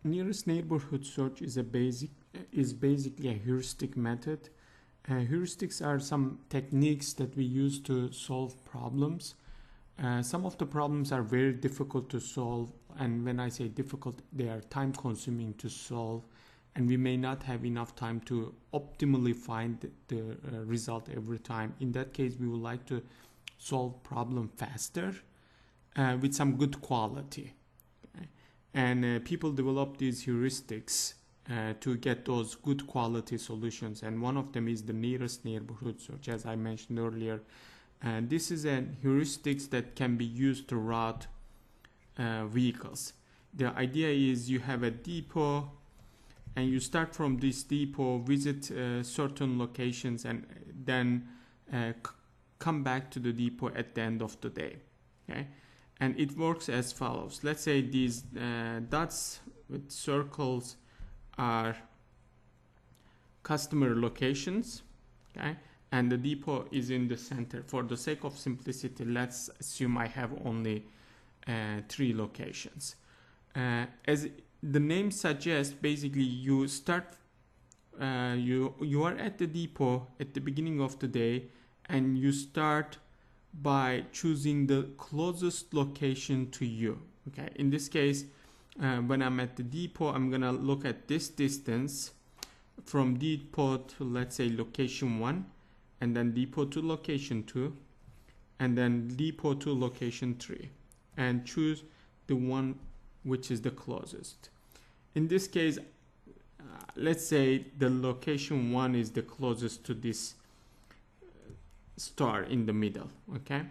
Nearest neighborhood search is basically a heuristic method. Heuristics are some techniques that we use to solve problems. Some of the problems are very difficult to solve, and when I say difficult, they are time consuming to solve, and we may not have enough time to optimally find the result every time. In that case, we would like to solve problem faster with some good quality. Okay? And people develop these heuristics to get those good quality solutions, and one of them is the nearest neighborhood search, as I mentioned earlier. And this is a heuristics that can be used to route vehicles. The idea is you have a depot, and you start from this depot, visit certain locations, and then come back to the depot at the end of the day. Okay, and it works as follows. Let's say these dots with circles are customer locations. Okay, and the depot is in the center. For the sake of simplicity, let's assume I have only 3 locations. As the name suggests, basically you start, you are at the depot at the beginning of the day, and you start by choosing the closest location to you. Okay, in this case, when I'm at the depot, I'm gonna look at this distance from depot to, let's say, location 1, and then depot to location 2, and then depot to location 3, and choose the one which is the closest. In this case, let's say the location 1 is the closest to this star in the middle. Okay,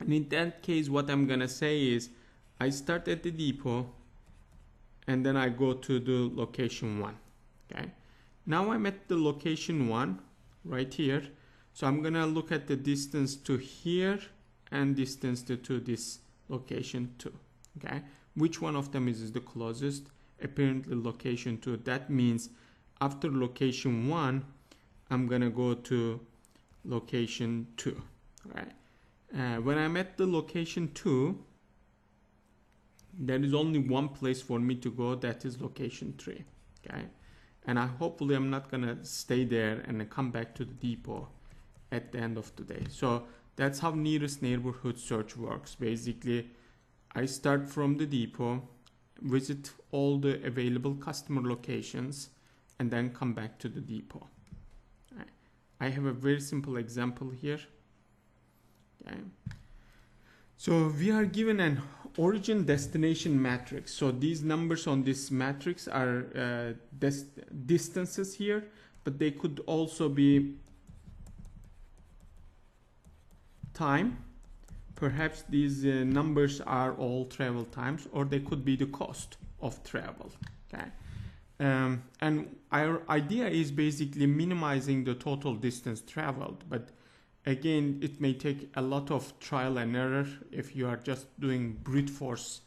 and in that case, what I'm gonna say is I start at the depot, and then I go to the location 1. Okay, now I'm at the location 1 right here, so I'm gonna look at the distance to here and distance to this location 2. Okay, which one of them is the closest? Apparently location 2. That means after location 1, I'm gonna go to location 2. Right, when I'm at the location 2, there is only one place for me to go, that is location 3. Okay, and hopefully I'm not gonna stay there and come back to the depot at the end of the day. So that's how nearest neighborhood search works. Basically, I start from the depot, visit all the available customer locations, and then come back to the depot. Right. I have a very simple example here. Okay. So we are given an origin destination matrix. So these numbers on this matrix are distances here, but they could also be time. Perhaps these numbers are all travel times, or they could be the cost of travel. Okay, and our idea is basically minimizing the total distance traveled, but again, it may take a lot of trial and error if you are just doing brute force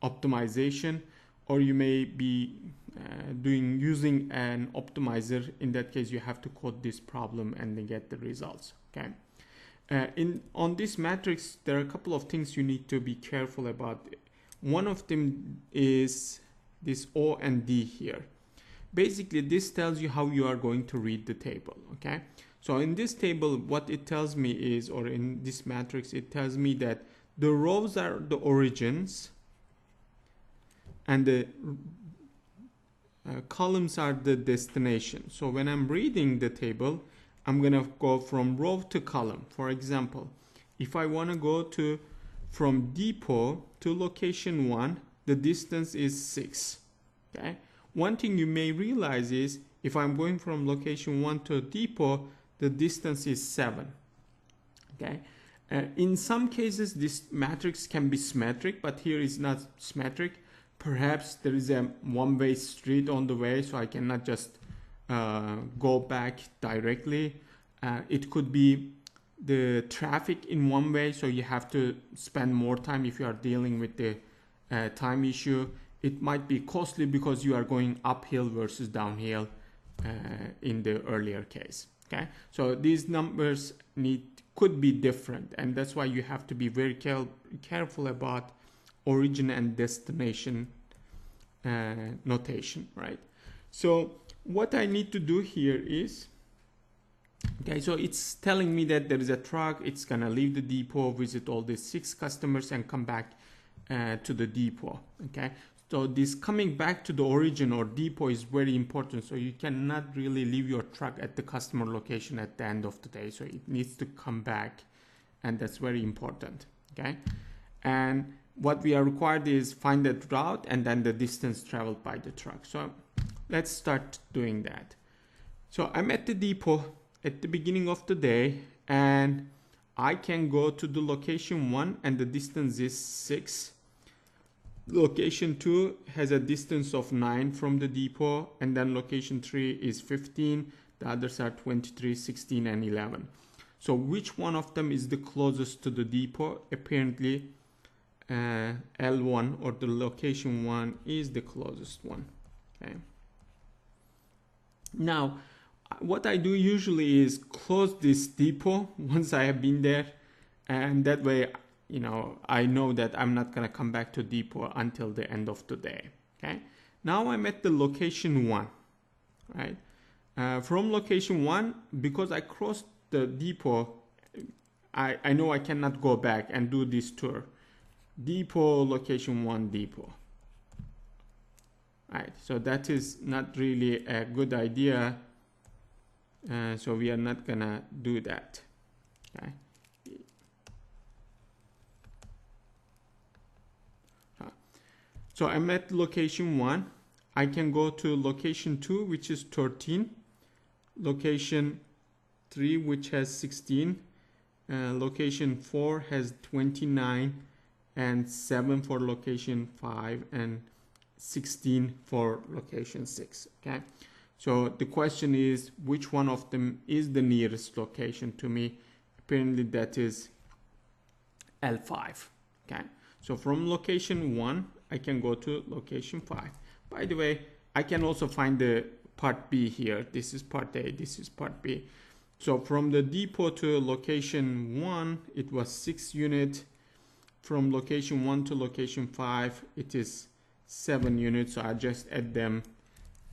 optimization, or you may be using an optimizer. In that case, you have to code this problem and then get the results. Okay. On this matrix, there are a couple of things you need to be careful about. One of them is this O and D here. Basically, this tells you how you are going to read the table. Okay. So in this table, what it tells me is, or in this matrix, it tells me that the rows are the origins and the columns are the destination. So when I'm reading the table, I'm gonna go from row to column. For example, if I wanna go from depot to location 1, the distance is 6. Okay. One thing you may realize is if I'm going from location 1 to depot, the distance is 7. Okay. In some cases, this matrix can be symmetric, but here is not symmetric. Perhaps there is a one-way street on the way, so I cannot just go back directly. It could be the traffic in one way, so you have to spend more time if you are dealing with the time issue. It might be costly because you are going uphill versus downhill in the earlier case. Okay, so these numbers could be different, and that's why you have to be very careful about origin and destination notation, right? So what I need to do here is, okay, so it's telling me that there is a truck. It's gonna leave the depot, visit all these 6 customers, and come back to the depot. Okay, so this coming back to the origin or depot is very important. So you cannot really leave your truck at the customer location at the end of the day. So it needs to come back, and that's very important. Okay, and what we are required is find the route and then the distance traveled by the truck. So let's start doing that. So I'm at the depot at the beginning of the day, and I can go to the location 1 and the distance is 6. Location 2 has a distance of 9 from the depot, and then location 3 is 15. The others are 23, 16, and 11. So which one of them is the closest to the depot? Apparently L1 or the location 1 is the closest one. Okay. Now what I do usually is close this depot once I have been there, and that way, you know, I know that I'm not gonna come back to depot until the end of the day. Okay, now I'm at the location 1, right? From location 1, because I crossed the depot, I know I cannot go back and do this tour. Depot, location 1, depot. Right, so that is not really a good idea. So we are not gonna do that. Okay. So I'm at location 1. I can go to location 2, which is 13. Location 3, which has 16. Location 4 has 29, and 7 for location 5, and 16 for location 6. Okay. So the question is, which one of them is the nearest location to me? Apparently that is L5. Okay. So from location 1, I can go to location 5. By the way, I can also find the part B here. This is part A, this is part B. So from the depot to location 1, it was 6 units. From location 1 to location 5, it is 7 units. So I just add them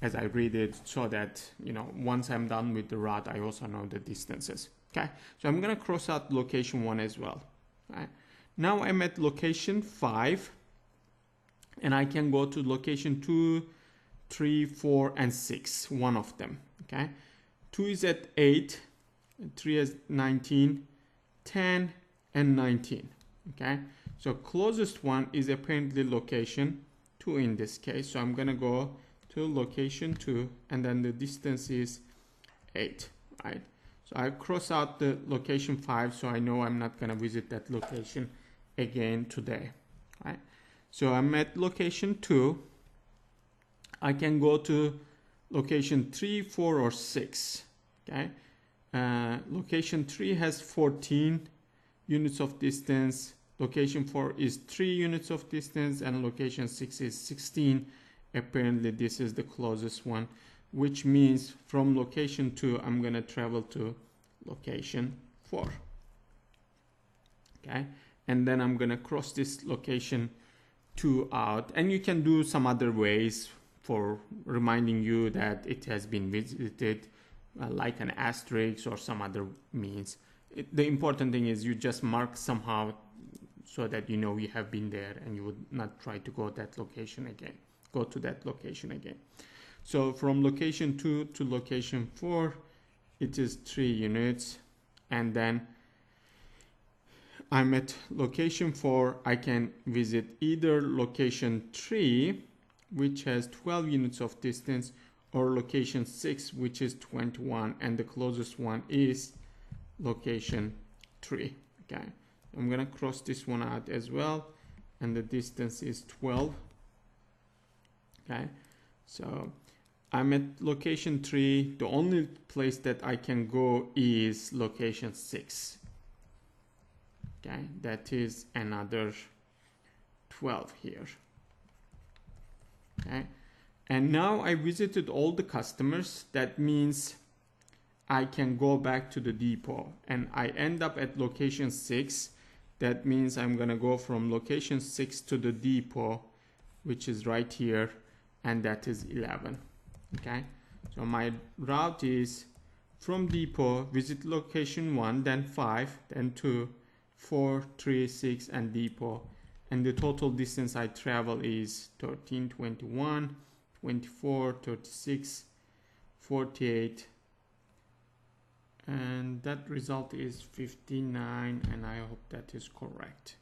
as I read it, so that, you know, once I'm done with the route, I also know the distances. Okay, so I'm gonna cross out location 1 as well. Right. Now I'm at location 5, and I can go to location 2, 3, 4, and 6, one of them. Okay, 2 is at 8, 3 is 19, 10, and 19. Okay, so closest one is apparently location 2 in this case. So I'm gonna go to location 2, and then the distance is 8, right? So I cross out the location 5, so I know I'm not gonna visit that location again today, right? So I'm at location 2. I can go to location 3, 4, or 6. Okay, location 3 has 14 units of distance. Location 4 is 3 units of distance, and location 6 is 16. Apparently this is the closest one, which means from location 2, I'm gonna travel to location 4. Okay, and then I'm gonna cross this location 2 out, and you can do some other ways for reminding you that it has been visited, like an asterisk or some other means. The important thing is you just mark somehow so that you know you have been there, and you would not try to go to that location again. So from location 2 to location 4, it is 3 units, and then I'm at location 4. I can visit either location 3, which has 12 units of distance, or location 6, which is 21, and the closest one is location 3. Okay, I'm gonna cross this one out as well, and the distance is 12. Okay, so I'm at location 3. The only place that I can go is location 6. Okay, that is another 12 here. Okay, and now I visited all the customers. That means I can go back to the depot, and I end up at location 6. That means I'm gonna go from location 6 to the depot, which is right here, and that is 11. Okay, so my route is from depot, visit location 1, then 5, then 2, 4, 3, 6, and depot. And the total distance I travel is 13, 21, 24, 36, 48, and that result is 59, and I hope that is correct.